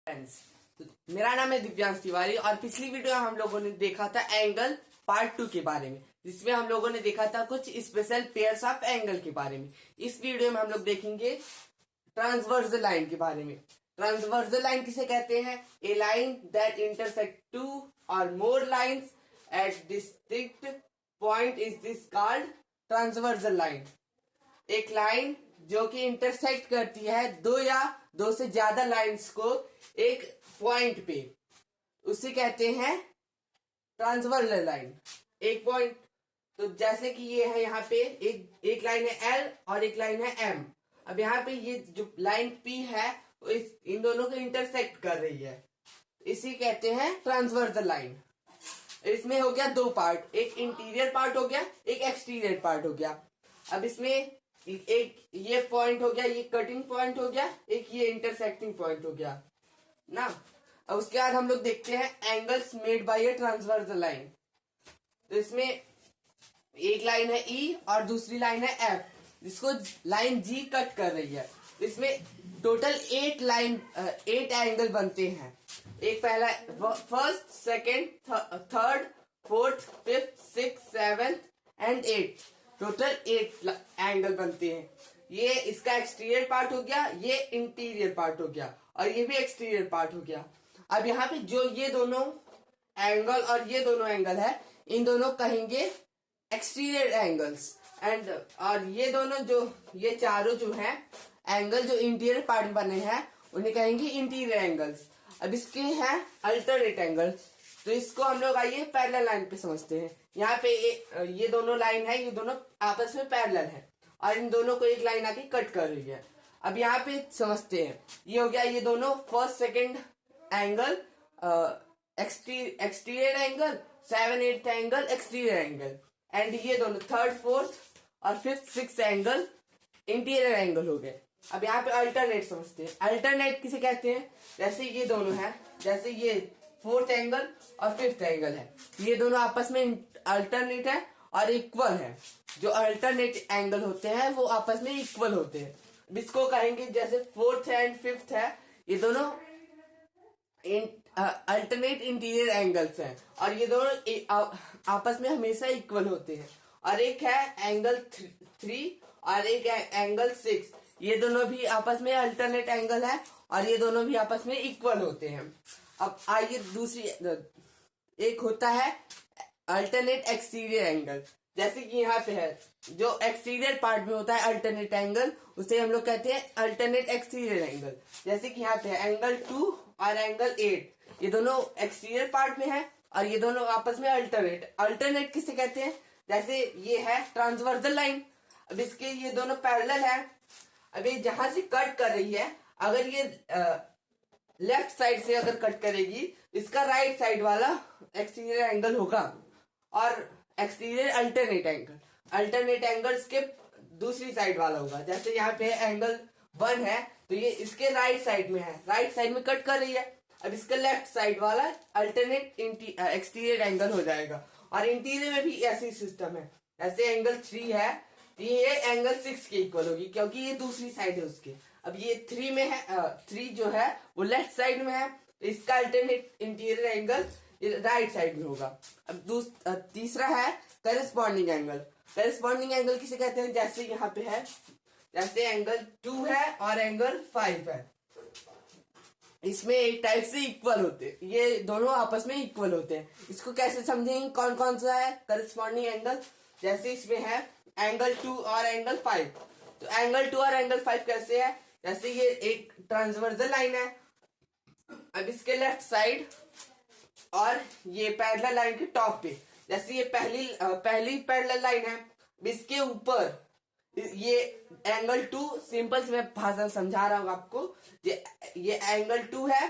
Friends, तो मेरा नाम है दिव्यांश तिवारी और पिछली वीडियो में हम लोगों ने देखा था एंगल पार्ट 2 के बारे में, जिसमें हम लोगों ने देखा था कुछ स्पेशल पेयर्स ऑफ एंगल के बारे में। इस वीडियो में हम लोग देखेंगे ट्रांसवर्सल लाइन के बारे में। ट्रांसवर्सल लाइन किसे कहते हैं? A line that intersect two or more lines at distinct point is this called transversal line. एक लाइन जो कि इंटरसेक्ट करती है दो या दो से ज्यादा लाइंस को एक पॉइंट पे, उसे कहते हैं ट्रांसवर्सल लाइन। एक पॉइंट, तो जैसे कि ये है, यहाँ पे एक लाइन है एल और एक लाइन है एम। अब यहाँ पे ये जो लाइन पी है वो इन दोनों को इंटरसेक्ट कर रही है, इसी कहते हैं ट्रांसवर्सल लाइन। इसमें हो गया दो पार्ट, एक इंटीरियर पार्ट हो गया, एक एक्सटीरियर पार्ट हो गया। अब इसमें एक ये पॉइंट हो गया, ये कटिंग पॉइंट हो गया, एक ये इंटरसेक्टिंग पॉइंट हो गया ना। अब उसके बाद हम लोग देखते हैं angles made by a transversal line. तो इसमें एक लाइन है ई और दूसरी लाइन है एफ, जिसको लाइन जी कट कर रही है। इसमें टोटल 8 एंगल बनते हैं। एक पहला first, second, third, fourth, fifth, six, seventh and 8, total 8 angle बनते हैं। ये इसका एक्सटीरियर पार्ट हो गया, ये इंटीरियर पार्ट हो गया और ये भी एक्सटीरियर पार्ट हो गया। अब यहाँ पे जो ये दोनों एंगल और ये दोनों एंगल है, इन दोनों कहेंगे एक्सटीरियर एंगल्स। एंड और ये दोनों ये चारों जो है एंगल जो इंटीरियर पार्ट में बने हैं, उन्हें कहेंगे इंटीरियर एंगल्स। अब इसके हैं अल्टरनेट एंगल्स, तो इसको हम लोग आइए पैरेलल लाइन पे समझते हैं। यहाँ पे ये दोनों लाइन है, ये दोनों आपस में पैरेलल है और इन दोनों को एक लाइन आके कट कर रही है। अब यहाँ पे समझते हैं, ये हो गया ये दोनों first second angle exterior angle, 7/8 angle exterior angle, and ये दोनों थर्ड, फोर्थ और fifth, six angle interior angle हो गए। अब यहाँ पे अल्टरनेट समझते हैं। अल्टरनेट किसे कहते हैं? जैसे ये दोनों है, जैसे ये फोर्थ एंगल और फिफ्थ एंगल है, ये दोनों आपस में अल्टरनेट है और इक्वल है। जो अल्टरनेट एंगल होते हैं वो आपस में इक्वल होते हैं। इसको कहेंगे, जैसे फोर्थ एंड फिफ्थ है, ये दोनों अल्टरनेट इंटीरियर एंगल्स हैं और ये दोनों आपस में हमेशा इक्वल होते हैं। और एक है एंगल 3 और एक एंगल 6, ये दोनों भी आपस में अल्टरनेट एंगल है और ये दोनों भी आपस में इक्वल होते हैं। अब आइए दूसरी, एक होता है अल्टरनेट एक्सटीरियर एंगल। जैसे कि यहाँ पे है, जो एक्सटीरियर पार्ट में होता है अल्टरनेट एंगल, उसे हम लोग कहते हैं अल्टरनेट एक्सटीरियर एंगल। जैसे कि यहाँ पे है एंगल 2 और एंगल 8, ये दोनों एक्सटीरियर पार्ट में है और ये दोनों आपस में अल्टरनेट किसे कहते हैं? जैसे ये है ट्रांसवर्सल लाइन, अब इसके ये दोनों पैरेलल है। अब ये जहां से कट कर रही है, अगर ये लेफ्ट साइड से अगर कट करेगी, इसका राइट साइड वाला एक्सटीरियर एंगल होगा और एक्सटीरियर अल्टरनेट एंगल इसके दूसरी साइड वाला होगा। जैसे यहाँ पे एंगल 1 है, तो ये इसके राइट साइड में है, राइट साइड में कट कर रही है। अब इसका लेफ्ट साइड वाला अल्टरनेट एक्सटीरियर एंगल हो जाएगा। और इंटीरियर में भी ऐसी सिस्टम है। जैसे एंगल 3 है, तो ये एंगल 6 के इक्वल होगी, क्योंकि ये दूसरी साइड है उसके। अब ये 3 में है, 3 जो है वो लेफ्ट साइड में है, तो इसका alternate interior angle right side में होगा। अब तीसरा है करेस्पॉन्डिंग एंगल। करेस्पॉन्डिंग एंगल किसे कहते हैं? जैसे यहाँ पे है, जैसे एंगल 2 है और एंगल 5 है, इसमें एक टाइप से इक्वल होते हैं, ये दोनों आपस में इक्वल होते हैं। इसको कैसे समझेंगे? कौन कौन सा है करेस्पॉन्डिंग एंगल? जैसे इसमें है एंगल 2 और एंगल 5, तो एंगल 2 और एंगल 5 कैसे है? जैसे ये एक ट्रांसवर्सल लाइन है, अब इसके लेफ्ट साइड और ये पैरेलल लाइन के टॉप पे, जैसे ये पहली पैरेलल लाइन है, इसके ऊपर ये एंगल 2, सिंपल से मैं भाषा समझा रहा हूं आपको। ये एंगल 2 है,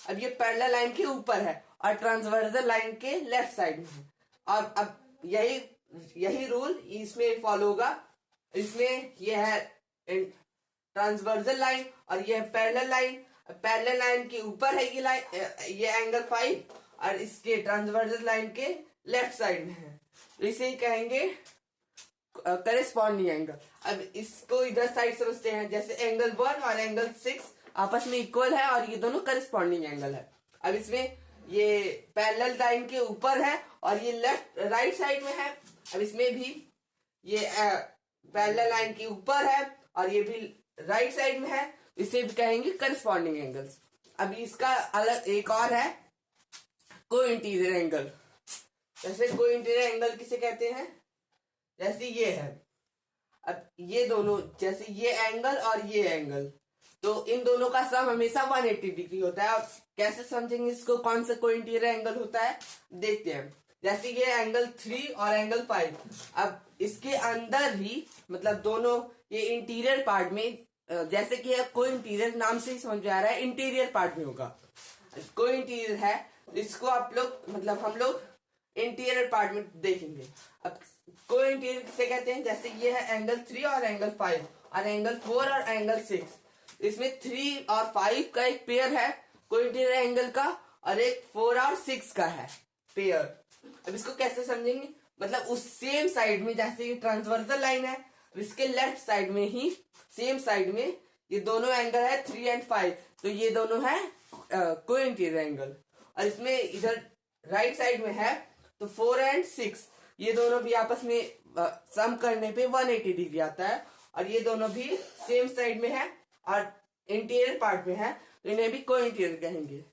अब ये पैरेलल लाइन के ऊपर है और ट्रांसवर्सल लाइन के लेफ्ट साइड में है। और अब यही रूल इसमें फॉलो होगा। इसमें ये है ट्रांसवर्सल लाइन और ये है पैरेलल लाइन। पैरेलल लाइन के ऊपर है ये लाइन, ये एंगल 5 और इसके ट्रांसवर्सल लाइन के लेफ्ट साइड में है, तो इसे ही कहेंगे करेस्पॉन्डिंग एंगल। अब इसको इधर साइड समझते हैं, जैसे एंगल 1 और एंगल 6 आपस में इक्वल है और ये दोनों करस्पॉन्डिंग एंगल है। अब इसमें ये पैरेलल लाइन के ऊपर है और ये लेफ्ट राइट साइड में है। अब इसमें भी ये पैरेलल लाइन के ऊपर है और ये भी राइट साइड में है, इसे भी कहेंगे करस्पॉन्डिंग एंगल्स। अब इसका अलग एक और है को इंटीरियर एंगल। जैसे को इंटीरियर एंगल किसे कहते हैं, जैसे ये है, अब ये दोनों जैसे ये एंगल और ये एंगल, तो इन दोनों का सम हमेशा 180 डिग्री होता है। अब कैसे समझेंगे इसको, कौन सा को इंटीरियर एंगल होता है, देखते हैं। जैसे ये एंगल 3 और एंगल 5, अब इसके अंदर ही मतलब दोनों ये इंटीरियर पार्ट में, जैसे कि अब को इंटीरियर नाम से ही समझ में आ रहा है इंटीरियर पार्ट में होगा। को इंटीरियर है, इसको आप लोग मतलब हम लोग इंटीरियर पार्ट में देखेंगे। अब को इंटीरियर किसे कहते हैं, जैसे ये है एंगल 3 और एंगल 5 और एंगल 4 और एंगल 6, इसमें 3 और 5 का एक पेयर है को इंटीरियर एंगल का, और एक 4 और 6 का है पेयर। अब इसको कैसे समझेंगे, मतलब उस सेम साइड में, जैसे ये ट्रांसवर्सल लाइन है, इसके लेफ्ट साइड में ही सेम साइड में ये दोनों एंगल है 3 एंड 5, तो ये दोनों है को इंटीरियर एंगल। और इसमें इधर राइट साइड में है तो 4 एंड 6, ये दोनों भी आपस में सम करने पे 180 डिग्री आता है, और ये दोनों भी सेम साइड में है और इंटीरियर पार्ट में है, तो इन्हें भी को इंटीरियर कहेंगे।